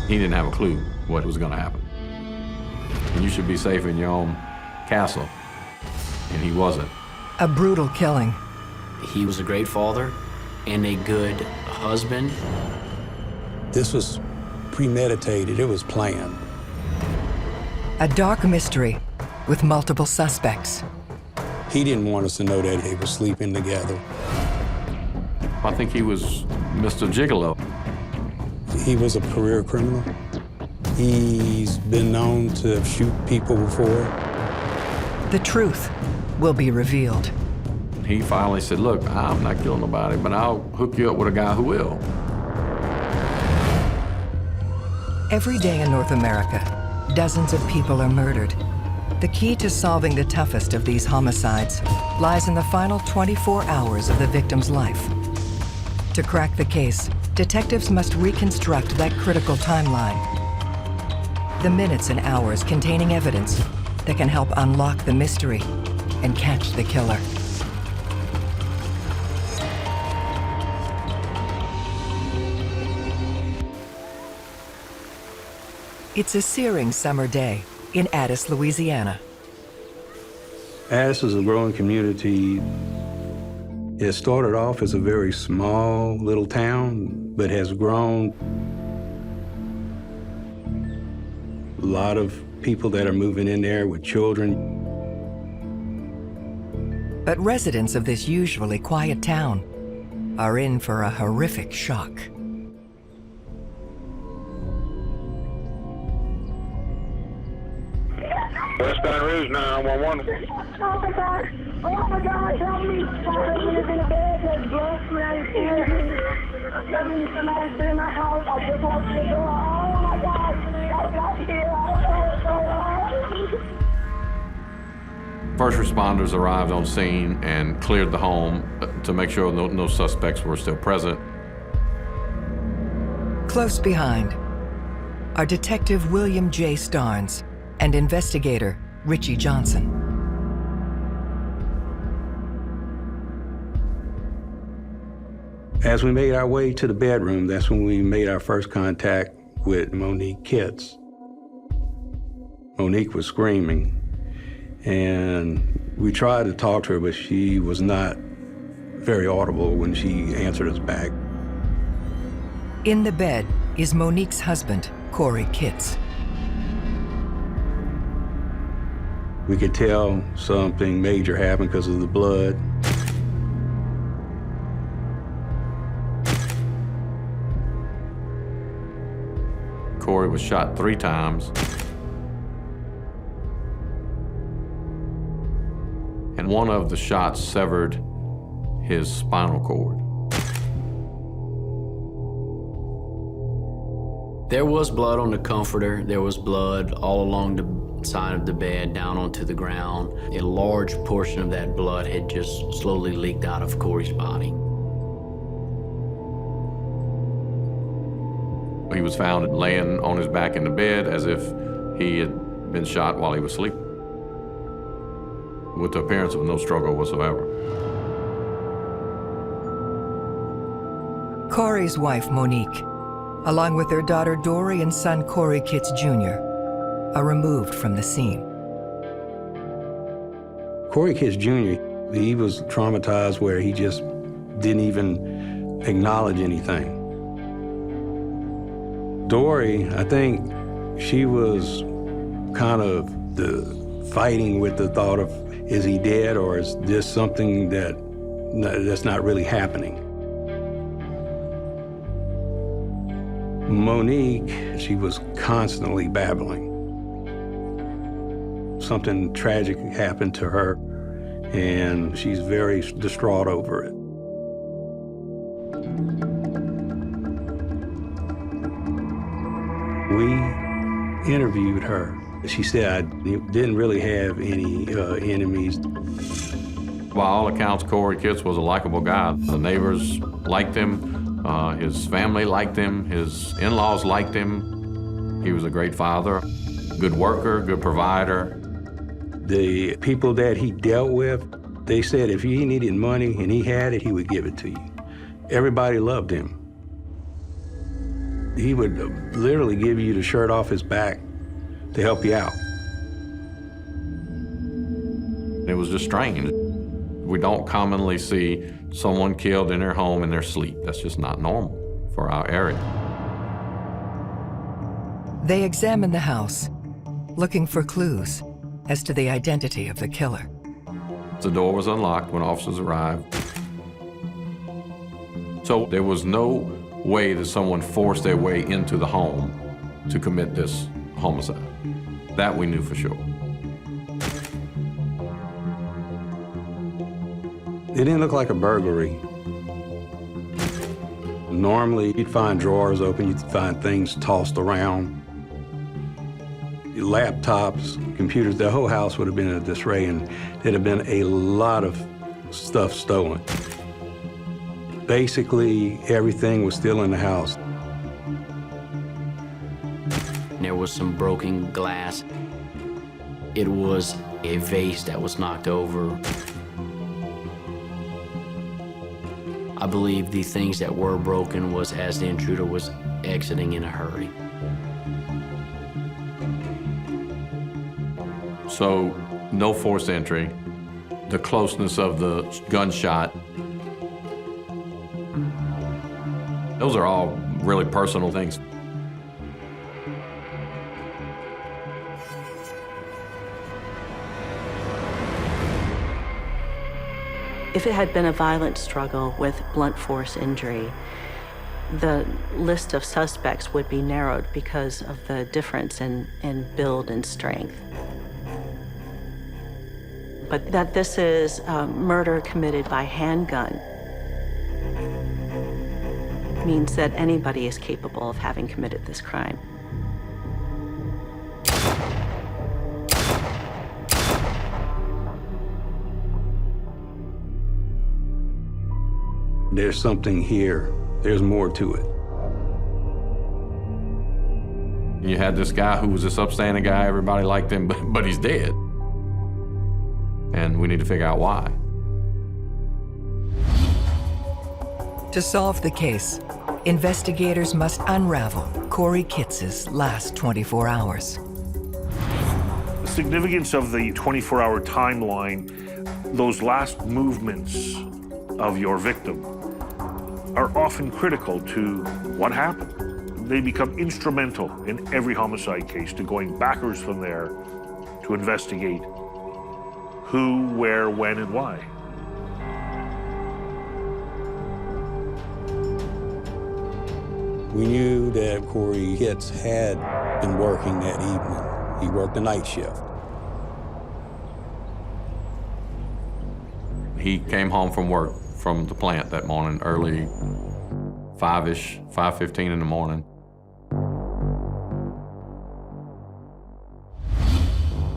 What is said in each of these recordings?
He didn't have a clue what was gonna happen. And you should be safe in your own castle, and he wasn't. A brutal killing. He was a great father and a good husband. This was premeditated, it was planned. A dark mystery with multiple suspects. He didn't want us to know that they were sleeping together. I think he was Mr. Gigolo. He was a career criminal. He's been known to shoot people before. The truth will be revealed. He finally said, look, I'm not killing nobody, but I'll hook you up with a guy who will. Every day in North America, dozens of people are murdered. The key to solving the toughest of these homicides lies in the final 24 hours of the victim's life. To crack the case, detectives must reconstruct that critical timeline. The minutes and hours containing evidence that can help unlock the mystery and catch the killer. It's a searing summer day in Addis, Louisiana. Addis is a growing community. It started off as a very small little town, but has grown. A lot of people that are moving in there with children. But residents of this usually quiet town are in for a horrific shock. West Baton Rouge 911. Oh my God, help me. Somebody's in the bed, there's blood smearing here. Somebody's in my house, I just walked in the door. Oh my God, I got here. First responders arrived on scene and cleared the home to make sure no suspects were still present. Close behind are Detective William J. Starnes and investigator Richie Johnson. As we made our way to the bedroom, that's when we made our first contact with Monique Kitts. Monique was screaming, and we tried to talk to her, but she was not very audible when she answered us back. In the bed is Monique's husband, Cory Kitts. We could tell something major happened because of the blood. Cory was shot 3 times. And one of the shots severed his spinal cord. There was blood on the comforter. There was blood all along the side of the bed, down onto the ground. A large portion of that blood had just slowly leaked out of Cory's body. He was found laying on his back in the bed as if he had been shot while he was sleeping, with the appearance of no struggle whatsoever. Cory's wife, Monique, along with their daughter Dory and son Cory Kitts Jr., are removed from the scene. Cory Kitts Jr., he was traumatized where he just didn't even acknowledge anything. Dory, I think she was kind of fighting with the thought of, is he dead or is this something that's not really happening? Monique, she was constantly babbling. Something tragic happened to her, and she's very distraught over it. We interviewed her. She said, I didn't really have any enemies. By all accounts, Cory Kitts was a likable guy. The neighbors liked him. His family liked him. His in-laws liked him. He was a great father, good worker, good provider. The people that he dealt with, they said if he needed money and he had it, he would give it to you. Everybody loved him. He would literally give you the shirt off his back to help you out. It was just strange. We don't commonly see someone killed in their home in their sleep. That's just not normal for our area. They examine the house, looking for clues as to the identity of the killer. The door was unlocked when officers arrived. So there was no way that someone forced their way into the home to commit this homicide. That we knew for sure. It didn't look like a burglary. Normally, you'd find drawers open, you'd find things tossed around. Laptops, computers, the whole house would have been in a disarray, and there'd have been a lot of stuff stolen. Basically, everything was still in the house. There was some broken glass. It was a vase that was knocked over. I believe the things that were broken was as the intruder was exiting in a hurry. So no forced entry, the closeness of the gunshot. Those are all really personal things. If it had been a violent struggle with blunt force injury, the list of suspects would be narrowed because of the difference in build and strength. But that this is murder committed by handgun means that anybody is capable of having committed this crime. There's something here. There's more to it. You had this guy who was this upstanding guy, everybody liked him, but he's dead. And we need to figure out why. To solve the case, investigators must unravel Cory Kitts' last 24 hours. The significance of the 24-hour timeline, those last movements of your victim, are often critical to what happened. They become instrumental in every homicide case to going backwards from there to investigate who, where, when, and why. We knew that Cory Kitts had been working that evening. He worked the night shift. He came home from work from the plant that morning, early 5-ish, 5:15 in the morning.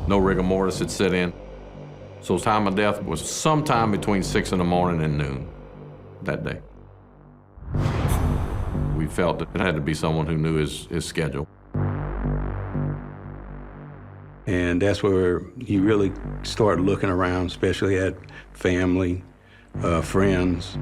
No rigor mortis had set in. So his time of death was sometime between 6 in the morning and noon that day. We felt that it had to be someone who knew his schedule. And that's where you really start looking around, especially at family, friends.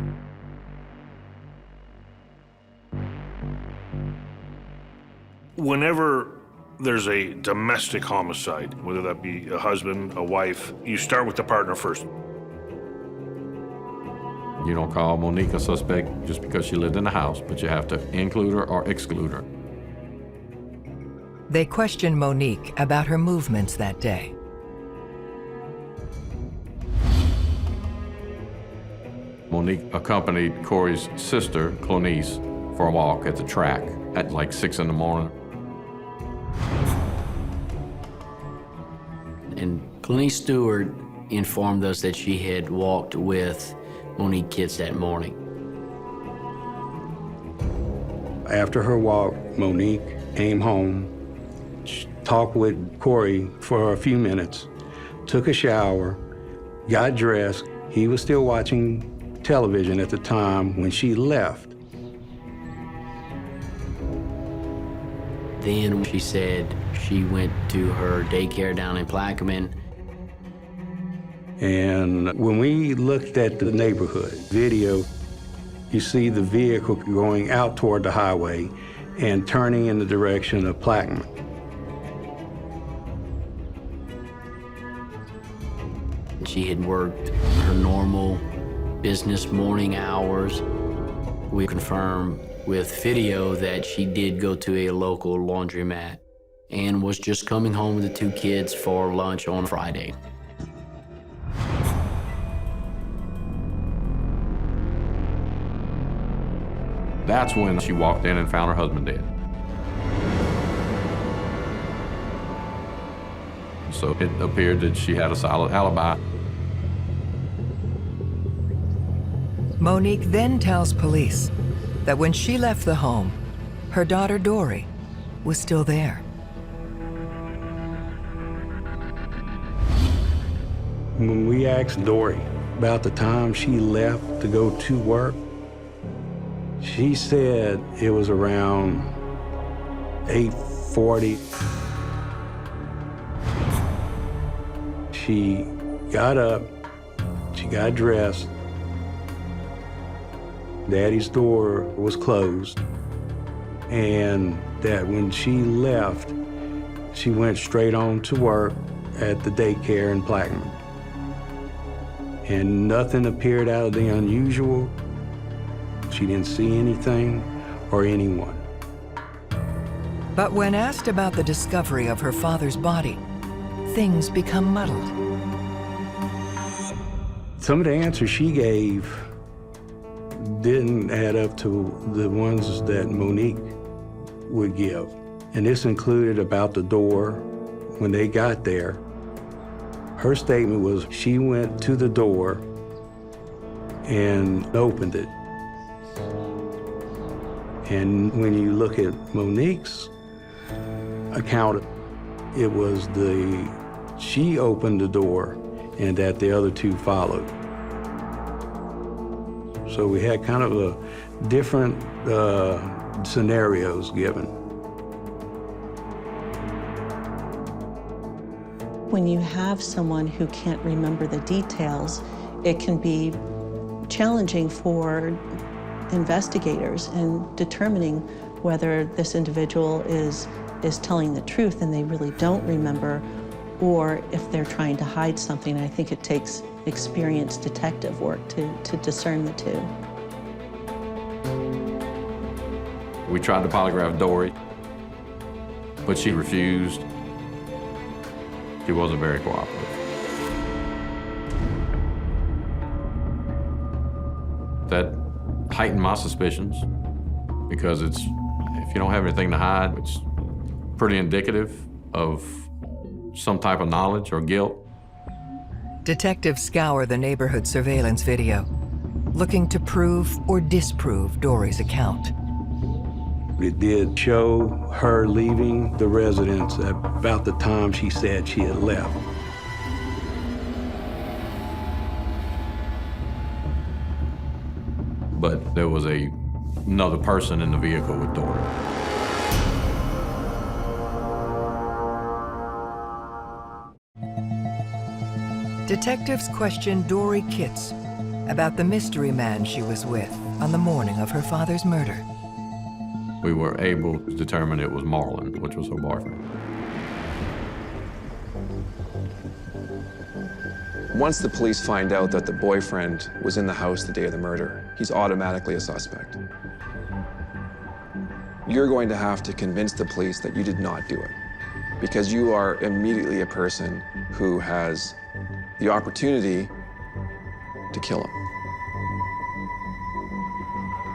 Whenever there's a domestic homicide, whether that be a husband, a wife, you start with the partner first. You don't call Monique a suspect just because she lived in the house, but you have to include her or exclude her. They question Monique about her movements that day. Monique accompanied Cory's sister, Clonice, for a walk at the track at like 6 in the morning. And Clonice Stewart informed us that she had walked with Monique Kitts that morning. After her walk, Monique came home, talked with Cory for a few minutes, took a shower, got dressed. He was still watching television at the time when she left. Then she said she went to her daycare down in Plaquemine. And when we looked at the neighborhood video, you see the vehicle going out toward the highway, and turning in the direction of Plaquemine. She had worked her normal business morning hours. We confirmed with video that she did go to a local laundromat and was just coming home with the two kids for lunch on Friday. That's when she walked in and found her husband dead. So it appeared that she had a solid alibi. Monique then tells police that when she left the home, her daughter Dory was still there. When we asked Dory about the time she left to go to work, she said it was around 8:40. She got up, she got dressed. Daddy's door was closed, and that when she left, she went straight on to work at the daycare in Plaquemine. And nothing appeared out of the unusual. She didn't see anything or anyone. But when asked about the discovery of her father's body, things become muddled. Some of the answers she gave didn't add up to the ones that Monique would give. And this included about the door. When they got there, her statement was she went to the door and opened it. And when you look at Monique's account, it was she opened the door and that the other two followed. So we had kind of a different scenarios given. When you have someone who can't remember the details, it can be challenging for investigators in determining whether this individual is telling the truth and they really don't remember, or if they're trying to hide something. I think it takes experienced detective work to discern the two. We tried to polygraph Dory, but she refused. She wasn't very cooperative. That heightened my suspicions because if you don't have anything to hide, it's pretty indicative of some type of knowledge or guilt. Detectives scour the neighborhood surveillance video, looking to prove or disprove Dory's account. It did show her leaving the residence at about the time she said she had left. But there was another person in the vehicle with Dory. Detectives questioned Cory Kitts about the mystery man she was with on the morning of her father's murder. We were able to determine it was Marlon, which was her boyfriend. Once the police find out that the boyfriend was in the house the day of the murder, he's automatically a suspect. You're going to have to convince the police that you did not do it, because you are immediately a person who has the opportunity to kill him.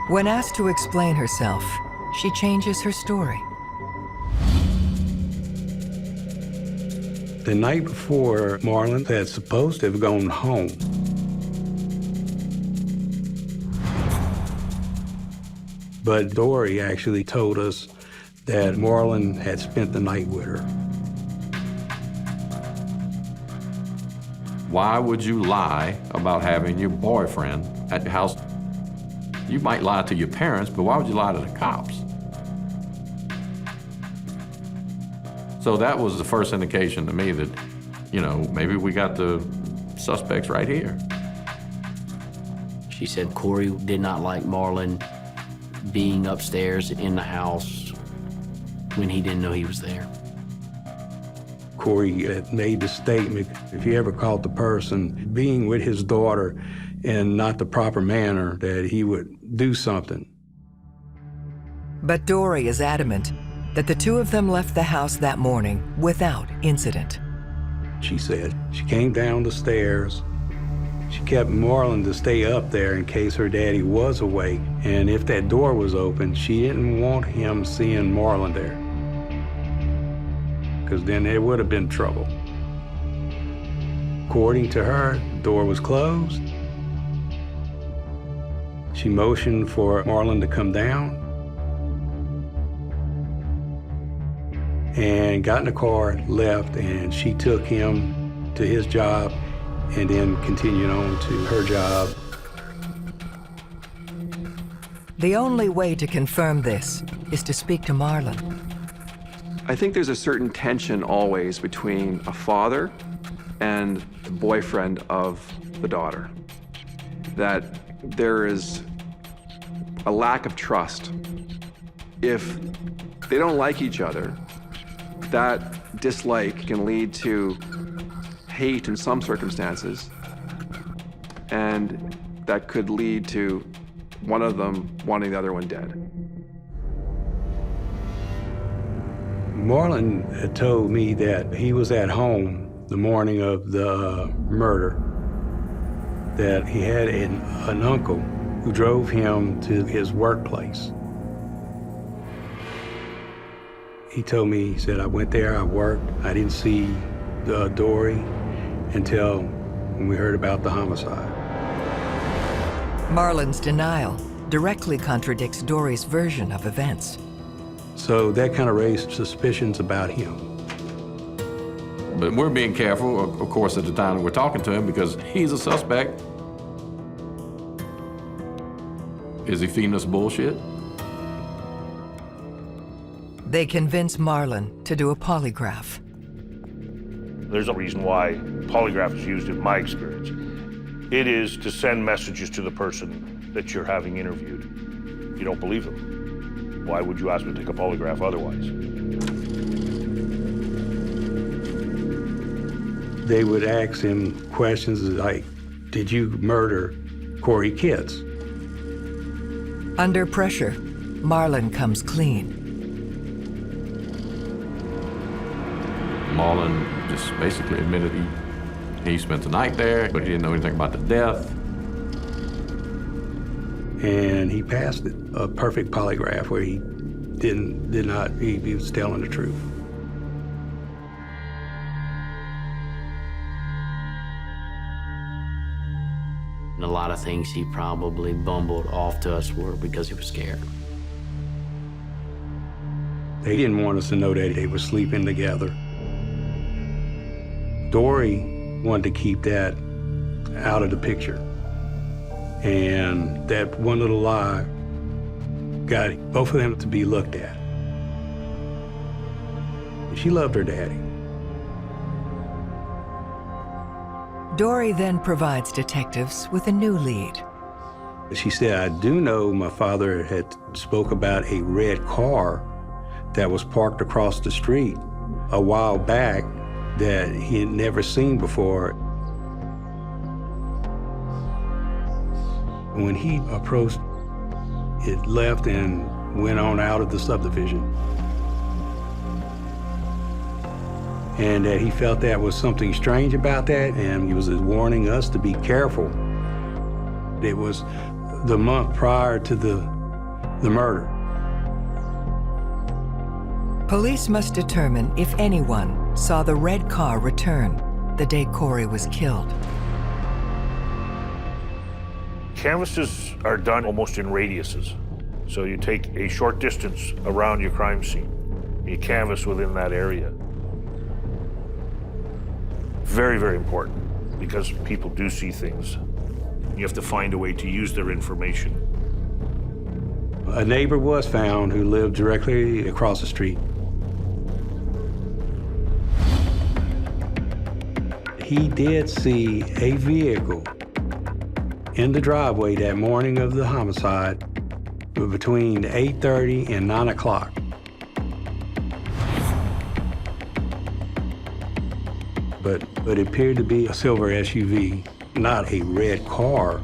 When asked to explain herself, she changes her story. The night before, Marlon had supposed to have gone home. But Dory actually told us that Marlon had spent the night with her. Why would you lie about having your boyfriend at your house? You might lie to your parents, but why would you lie to the cops? So that was the first indication to me that, maybe we got the suspects right here. She said Cory did not like Marlon being upstairs in the house when he didn't know he was there. Cory had made the statement, if he ever caught the person being with his daughter in not the proper manner, that he would do something. But Dory is adamant that the two of them left the house that morning without incident. She said she came down the stairs. She kept Marlon to stay up there in case her daddy was awake, and if that door was open, she didn't want him seeing Marlon there, because then there would have been trouble. According to her, the door was closed. She motioned for Marlon to come down and got in the car, left, and she took him to his job and then continued on to her job. The only way to confirm this is to speak to Marlon. I think there's a certain tension always between a father and the boyfriend of the daughter. That there is a lack of trust. If they don't like each other, that dislike can lead to hate in some circumstances, and that could lead to one of them wanting the other one dead. Marlon had told me that he was at home the morning of the murder, that he had an uncle who drove him to his workplace. He told me, he said, I went there, I worked, I didn't see Dory until when we heard about the homicide. Marlon's denial directly contradicts Dory's version of events. So that kind of raised suspicions about him. But we're being careful, of course, at the time that we're talking to him, because he's a suspect. Is he feeding us bullshit? They convince Marlon to do a polygraph. There's a reason why polygraph is used in my experience. It is to send messages to the person that you're having interviewed. You don't believe them. Why would you ask me to take a polygraph otherwise? They would ask him questions like, did you murder Cory Kitts? Under pressure, Marlon comes clean. Marlon just basically admitted he spent the night there, but he didn't know anything about the death. And he passed it, a perfect polygraph where he he was telling the truth. And a lot of things he probably bumbled off to us were because he was scared. They didn't want us to know that they were sleeping together. Dory wanted to keep that out of the picture. And that one little lie got both of them to be looked at. She loved her daddy. Dory then provides detectives with a new lead. She said, I do know my father had spoke about a red car that was parked across the street a while back that he had never seen before. When he approached, it left and went on out of the subdivision. And that he felt that was something strange about that, and he was warning us to be careful. It was the month prior to the murder. Police must determine if anyone saw the red car return the day Cory was killed. Canvases are done almost in radiuses. So you take a short distance around your crime scene. You canvass within that area. Very, very important, because people do see things. You have to find a way to use their information. A neighbor was found who lived directly across the street. He did see a vehicle in the driveway that morning of the homicide between 8:30 and 9 o'clock. But it appeared to be a silver SUV, not a red car.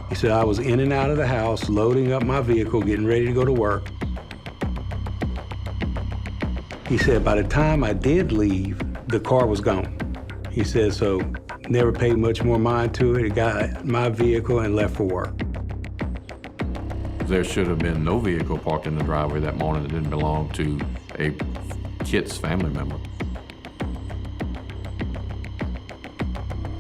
He said, I was in and out of the house, loading up my vehicle, getting ready to go to work. He said, by the time I did leave, the car was gone. He said, so never paid much more mind to it. It got my vehicle and left for work. There should have been no vehicle parked in the driveway that morning that didn't belong to a Kitts family member.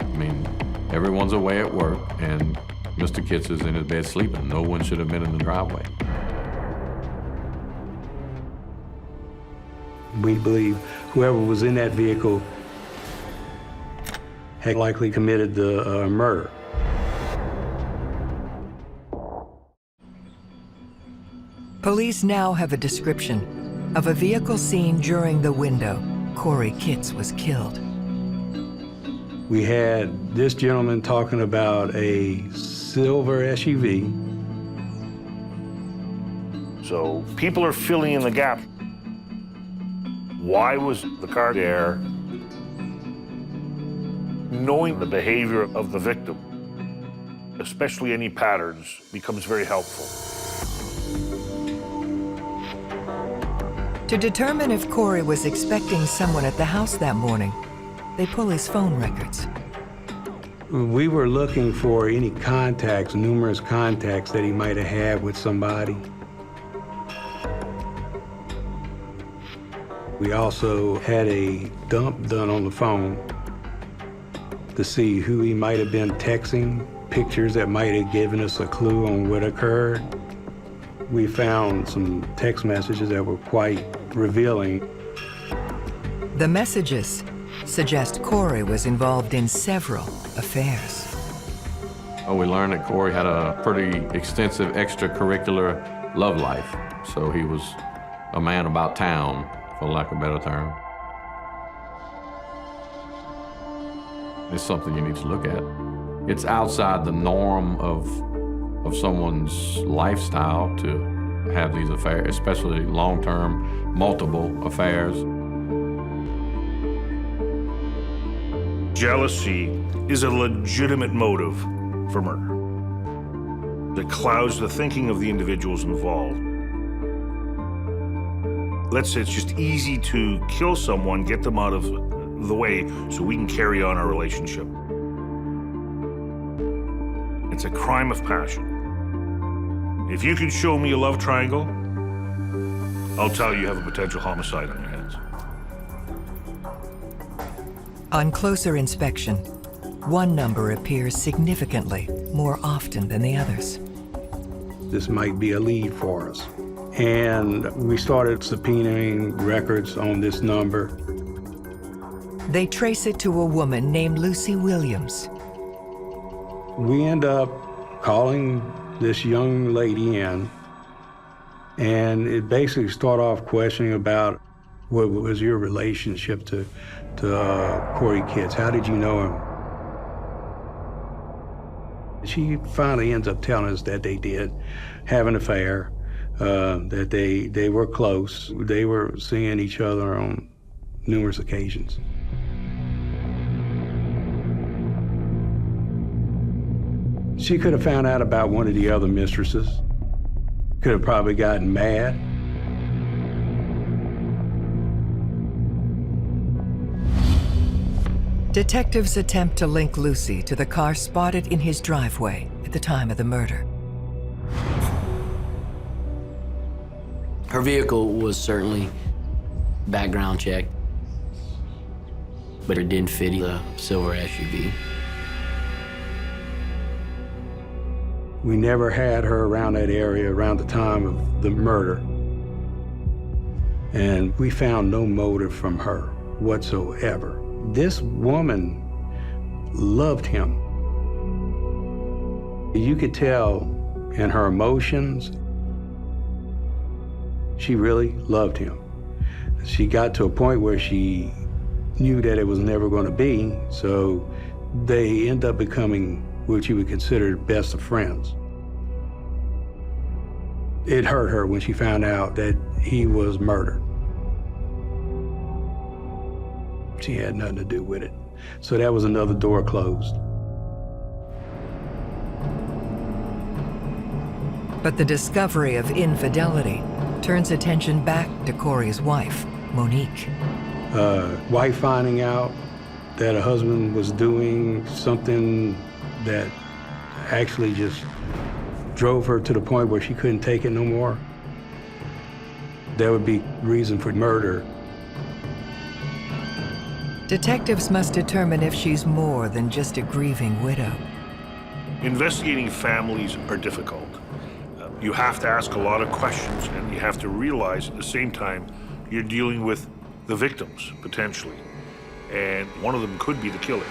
I mean, everyone's away at work, and Mr. Kitts is in his bed sleeping. No one should have been in the driveway. We believe whoever was in that vehicle had likely committed the murder. Police now have a description of a vehicle seen during the window Cory Kitts was killed. We had this gentleman talking about a silver SUV. So people are filling in the gap. Why was the car there? Knowing the behavior of the victim, especially any patterns, becomes very helpful. To determine if Cory was expecting someone at the house that morning, they pull his phone records. We were looking for any contacts, numerous contacts that he might have had with somebody. We also had a dump done on the phone to see who he might have been texting, pictures that might have given us a clue on what occurred. We found some text messages that were quite revealing. The messages suggest Cory was involved in several affairs. We learned that Cory had a pretty extensive extracurricular love life, so he was a man about town, for lack of a better term. It's something you need to look at. It's outside the norm of someone's lifestyle to have these affairs, especially long-term, multiple affairs. Jealousy is a legitimate motive for murder that clouds the thinking of the individuals involved. Let's say it's just easy to kill someone, get them out of the way so we can carry on our relationship. It's a crime of passion. If you can show me a love triangle, I'll tell you have a potential homicide on your hands. On closer inspection, one number appears significantly more often than the others. This might be a lead for us. And we started subpoenaing records on this number. They trace it to a woman named Lucy Williams. We end up calling this young lady in, and it basically started off questioning about what was your relationship to Cory Kitts. How did you know him? She finally ends up telling us that they did have an affair, that they were close. They were seeing each other on numerous occasions. She could have found out about one of the other mistresses. Could have probably gotten mad. Detectives attempt to link Lucy to the car spotted in his driveway at the time of the murder. Her vehicle was certainly background checked, but it didn't fit the silver SUV. We never had her around that area around the time of the murder. And we found no motive from her whatsoever. This woman loved him. You could tell in her emotions, she really loved him. She got to a point where she knew that it was never going to be, so they end up becoming what you would consider best of friends. It hurt her when she found out that he was murdered. She had nothing to do with it. So that was another door closed. But the discovery of infidelity turns attention back to Cory's wife, Monique. Wife finding out that her husband was doing something that actually just drove her to the point where she couldn't take it no more. That would be reason for murder. Detectives must determine if she's more than just a grieving widow. Investigating families are difficult. You have to ask a lot of questions, and you have to realize at the same time you're dealing with the victims, potentially. And one of them could be the killer.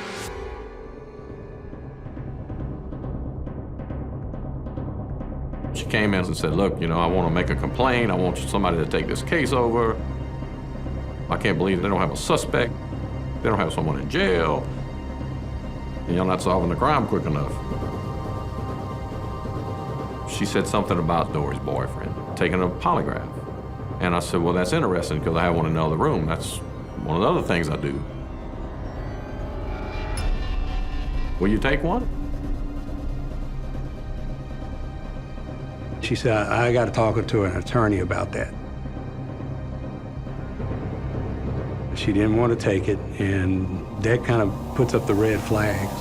She came in and said, look, you know, I want to make a complaint. I want somebody to take this case over. I can't believe they don't have a suspect. They don't have someone in jail. And you're not solving the crime quick enough. She said something about Dory's boyfriend taking a polygraph. And I said, well, that's interesting because I have one in another room. That's one of the other things I do. Will you take one? She said, I got to talk to an attorney about that. She didn't want to take it, and that kind of puts up the red flags.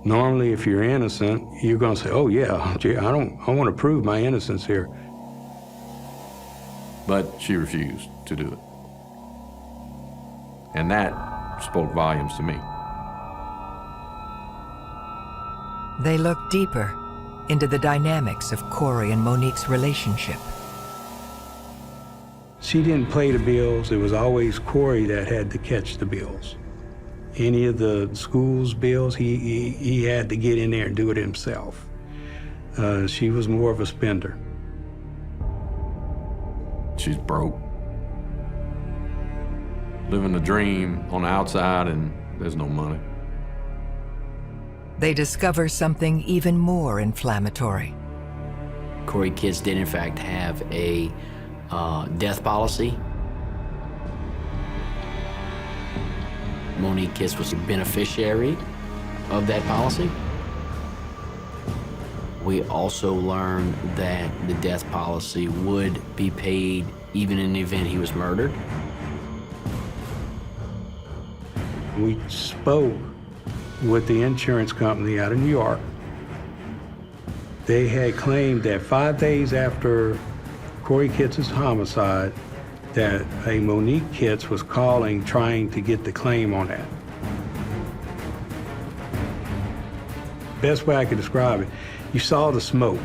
Normally, if you're innocent, you're going to say, oh, yeah, gee, I want to prove my innocence here. But she refused to do it. And that spoke volumes to me. They look deeper into the dynamics of Cory and Monique's relationship. She didn't pay the bills. It was always Cory that had to catch the bills. Any of the school's bills, he had to get in there and do it himself. She was more of a spender. She's broke. Living the dream on the outside, and there's no money. They discover something even more inflammatory. Cory Kitts did in fact have a death policy. Monique Kitts was a beneficiary of that policy. We also learned that the death policy would be paid even in the event he was murdered. We spoke with the insurance company out of New York. They had claimed that 5 days after Cory Kitts' homicide, that a Monique Kitts was calling, trying to get the claim on that. Best way I could describe it, you saw the smoke,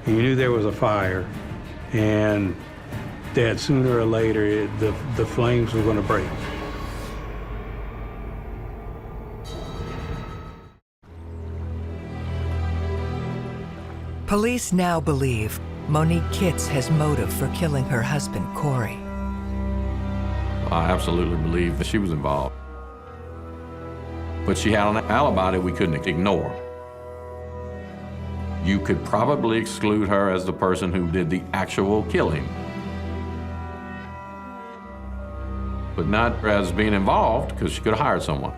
and you knew there was a fire, and that sooner or later, the flames were going to break. Police now believe Monique Kitts has motive for killing her husband, Cory. I absolutely believe that she was involved. But she had an alibi that we couldn't ignore. You could probably exclude her as the person who did the actual killing, but not as being involved, because she could have hired someone.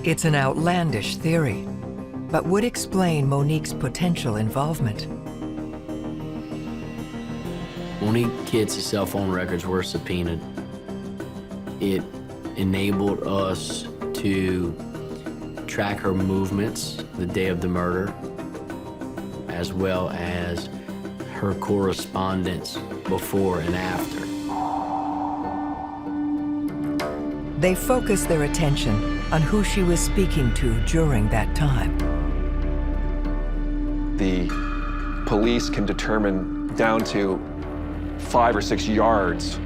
It's an outlandish theory, but would explain Monique's potential involvement. Monique Kitts' cell phone records were subpoenaed. It enabled us to track her movements the day of the murder, as well as her correspondence before and after. They focus their attention on who she was speaking to during that time. The police can determine down to 5 or 6 yards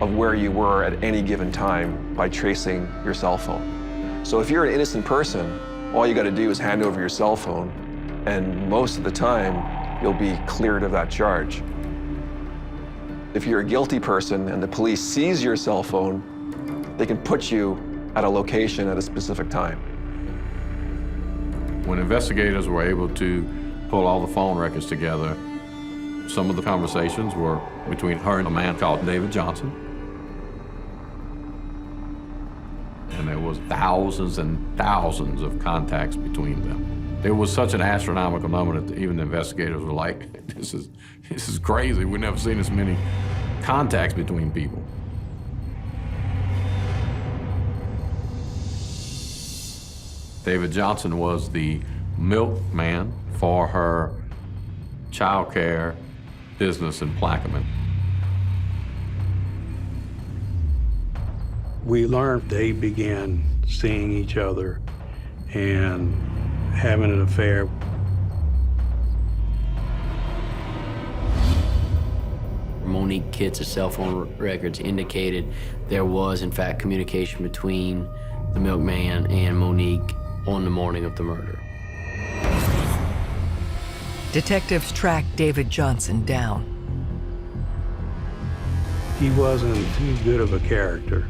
of where you were at any given time by tracing your cell phone. So if you're an innocent person, all you got to do is hand over your cell phone, and most of the time, you'll be cleared of that charge. If you're a guilty person and the police seize your cell phone, they can put you at a location at a specific time. When investigators were able to pull all the phone records together, some of the conversations were between her and a man called David Johnson. And there was thousands and thousands of contacts between them. It was such an astronomical number that even the investigators were like, this is crazy. We've never seen this many contacts between people. David Johnson was the milkman for her child care business in Plaquemine. We learned they began seeing each other and having an affair. Monique Kitts' cell phone records indicated there was, in fact, communication between the milkman and Monique on the morning of the murder. Detectives tracked David Johnson down. He wasn't too good of a character,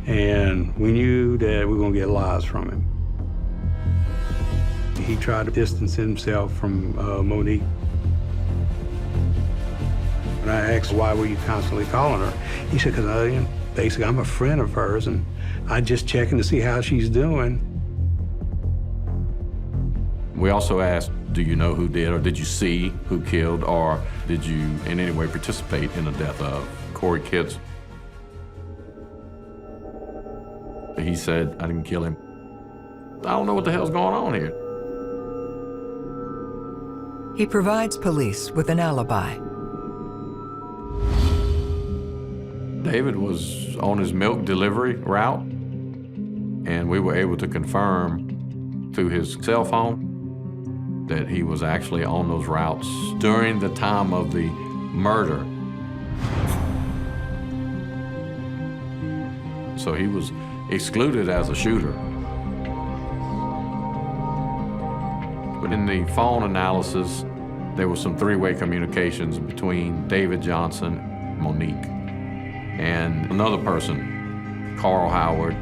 and we knew that we were going to get lies from him. He tried to distance himself from Monique. And I asked, why were you constantly calling her? He said, because basically I'm a friend of hers, and I'm just checking to see how she's doing. We also asked, do you know who did, or did you see who killed, or did you in any way participate in the death of Cory Kitts? He said, I didn't kill him. I don't know what the hell's going on here. He provides police with an alibi. David was on his milk delivery route, and we were able to confirm through his cell phone that he was actually on those routes during the time of the murder. So he was excluded as a shooter. But in the phone analysis, there was some three-way communications between David Johnson, Monique, and another person, Carl Howard.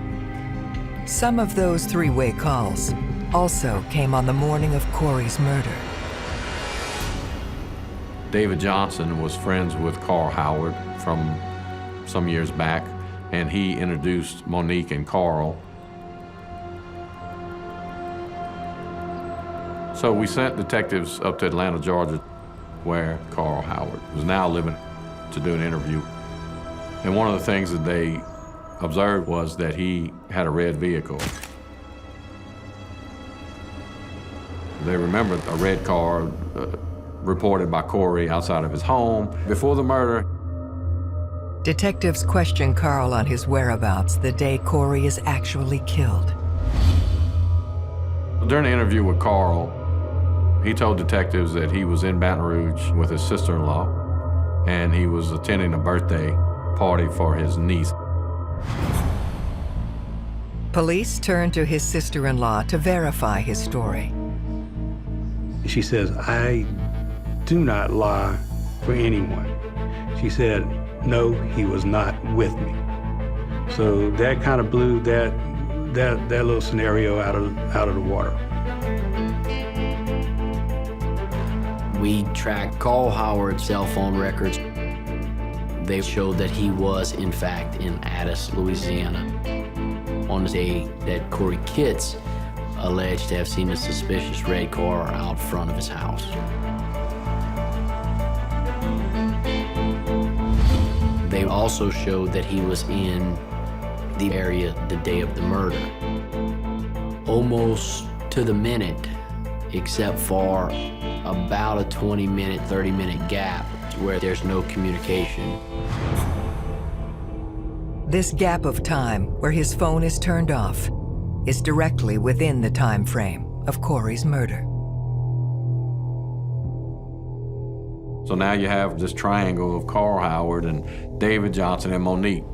Some of those three-way calls also came on the morning of Cory's murder. David Johnson was friends with Carl Howard from some years back, and he introduced Monique and Carl. So we sent detectives up to Atlanta, Georgia, where Carl Howard was now living, to do an interview. And one of the things that they observed was that he had a red vehicle. They remembered a red car reported by Cory outside of his home before the murder. Detectives question Carl on his whereabouts the day Cory is actually killed. During the interview with Carl, he told detectives that he was in Baton Rouge with his sister-in-law, and he was attending a birthday party for his niece. Police turned to his sister-in-law to verify his story. She says, I do not lie for anyone. She said, no, he was not with me. So that kind of blew that little scenario out of the water. We tracked Carl Howard's cell phone records. They showed that he was, in fact, in Addis, Louisiana, on the day that Cory Kitts alleged to have seen a suspicious red car out front of his house. They also showed that he was in the area the day of the murder, almost to the minute, except for about a 20-minute, 30-minute gap where there's no communication. This gap of time where his phone is turned off is directly within the time frame of Cory's murder. So now you have this triangle of Carl Howard and David Johnson and Monique.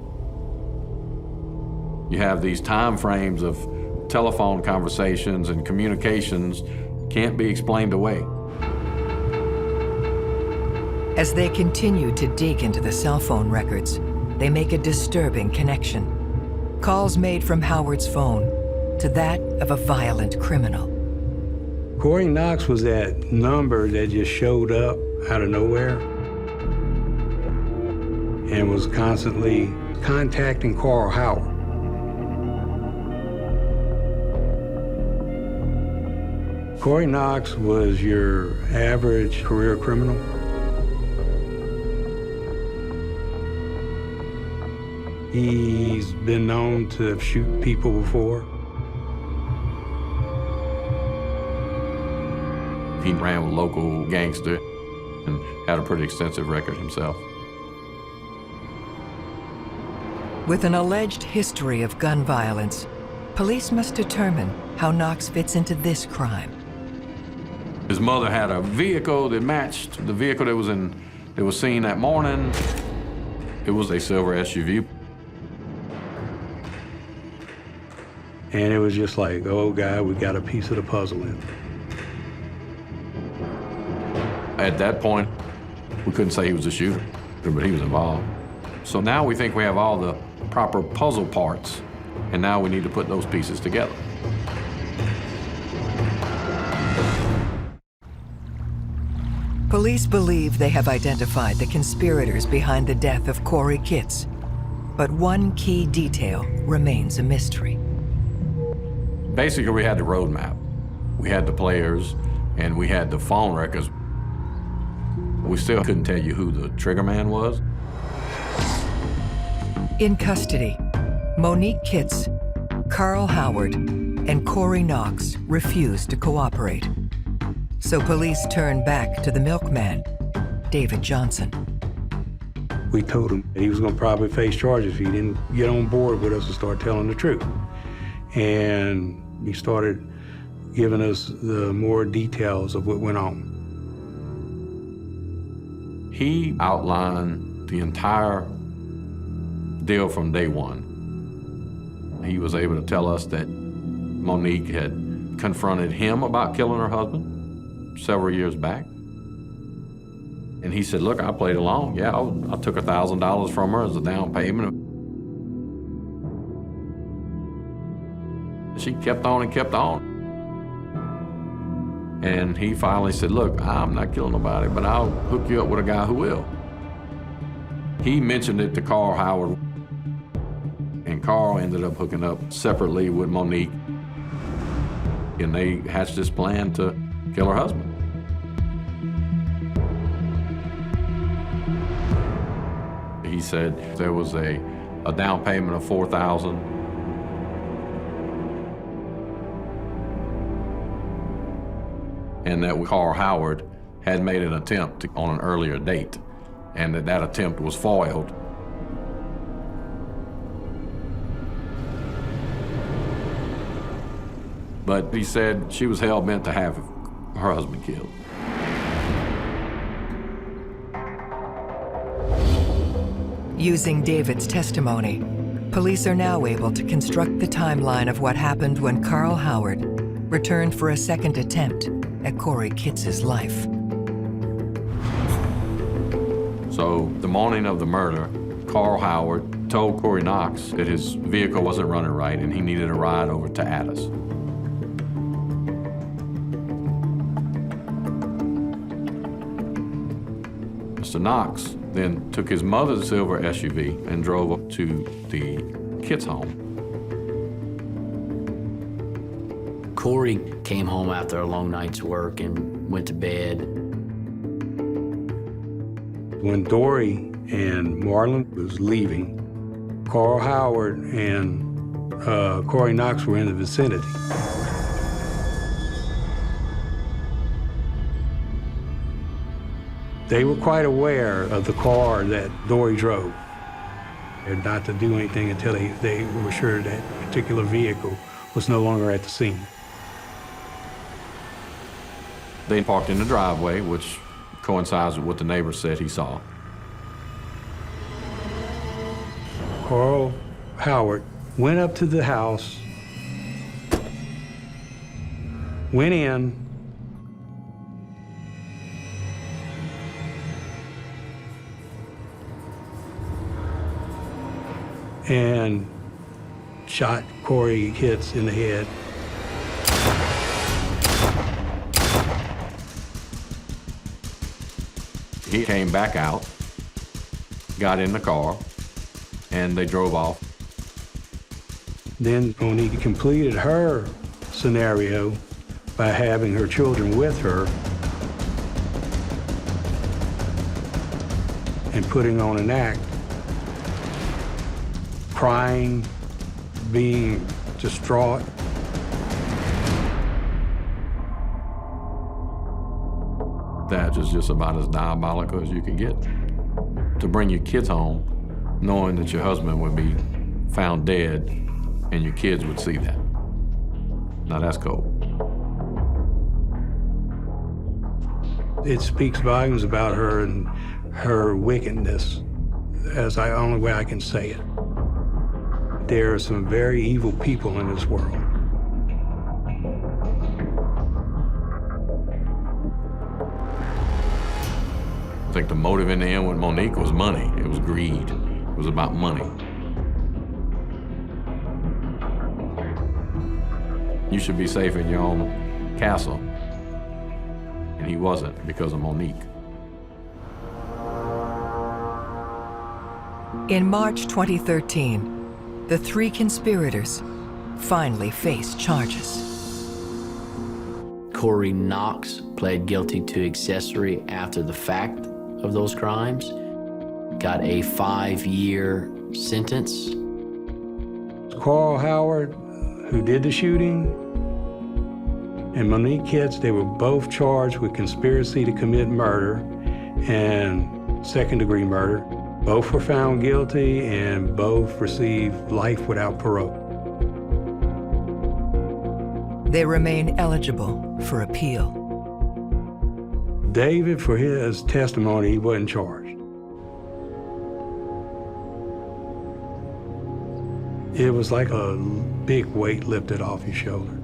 You have these time frames of telephone conversations and communications can't be explained away. As they continue to dig into the cell phone records, they make a disturbing connection. Calls made from Howard's phone to that of a violent criminal. Cory Knox was that number that just showed up out of nowhere and was constantly contacting Carl Howard. Cory Knox was your average career criminal. He's been known to shoot people before. He ran with local gangster and had a pretty extensive record himself. With an alleged history of gun violence, police must determine how Knox fits into this crime. His mother had a vehicle that matched the vehicle that was seen that morning. It was a silver SUV. And it was just like, oh God, we got a piece of the puzzle in. At that point, we couldn't say he was a shooter, but he was involved. So now we think we have all the proper puzzle parts, and now we need to put those pieces together. Police believe they have identified the conspirators behind the death of Cory Kitts, but one key detail remains a mystery. Basically, we had the roadmap. We had the players, and we had the phone records. We still couldn't tell you who the trigger man was. In custody, Monique Kitts, Carl Howard, and Cory Knox refused to cooperate. So police turned back to the milkman, David Johnson. We told him he was gonna probably face charges if he didn't get on board with us and start telling the truth. And he started giving us the more details of what went on. He outlined the entire deal from day one. He was able to tell us that Monique had confronted him about killing her husband several years back. And he said, look, I played along. Yeah, I took $1,000 from her as a down payment. She kept on and kept on. And he finally said, look, I'm not killing nobody, but I'll hook you up with a guy who will. He mentioned it to Carl Howard, and Carl ended up hooking up separately with Monique, and they hatched this plan to kill her husband. He said there was a down payment of $4,000. And that Carl Howard had made an attempt on an earlier date, and that attempt was foiled. But he said she was hell-bent to have her husband killed. Using David's testimony, police are now able to construct the timeline of what happened when Carl Howard returned for a second attempt at Cory Kitts' life. So the morning of the murder, Carl Howard told Cory Knox that his vehicle wasn't running right and he needed a ride over to Addis. Mr. Knox then took his mother's silver SUV and drove up to the Kitts home. Cory came home after a long night's work and went to bed. When Dory and Marlon was leaving, Carl Howard and Cory Knox were in the vicinity. They were quite aware of the car that Dory drove, and not to do anything until they were sure that particular vehicle was no longer at the scene. They parked in the driveway, which coincides with what the neighbor said he saw. Carl Howard went up to the house, went in, and shot Cory Kitts in the head. He came back out, got in the car, and they drove off. Then Monique completed her scenario by having her children with her and putting on an act, crying, being distraught. That is just about as diabolical as you can get. To bring your kids home, knowing that your husband would be found dead and your kids would see that. Now that's cold. It speaks volumes about her and her wickedness, as the only way I can say it. There are some very evil people in this world. I think the motive in the end with Monique was money. It was greed. It was about money. You should be safe in your own castle. And he wasn't because of Monique. In March 2013, the three conspirators finally faced charges. Cory Knox pled guilty to accessory after the fact of those crimes, got a 5-year sentence. Carl Howard, who did the shooting, and Monique Kitts, they were both charged with conspiracy to commit murder and second-degree murder. Both were found guilty and both received life without parole. They remain eligible for appeal. David, for his testimony, he wasn't charged. It was like a big weight lifted off your shoulder.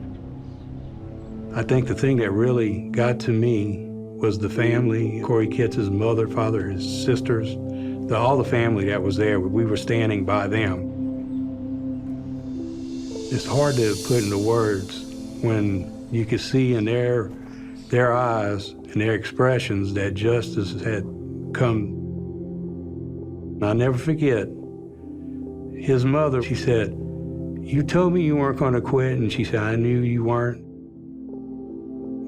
I think the thing that really got to me was the family, Cory Kitts' mother, father, his sisters, all the family that was there. We were standing by them. It's hard to put into words when you could see in their eyes and their expressions that justice had come. I'll never forget, his mother, she said, "You told me you weren't going to quit," and she said, "I knew you weren't."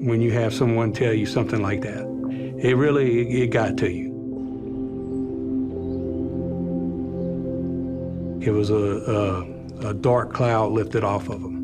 When you have someone tell you something like that, it got to you. It was a dark cloud lifted off of them.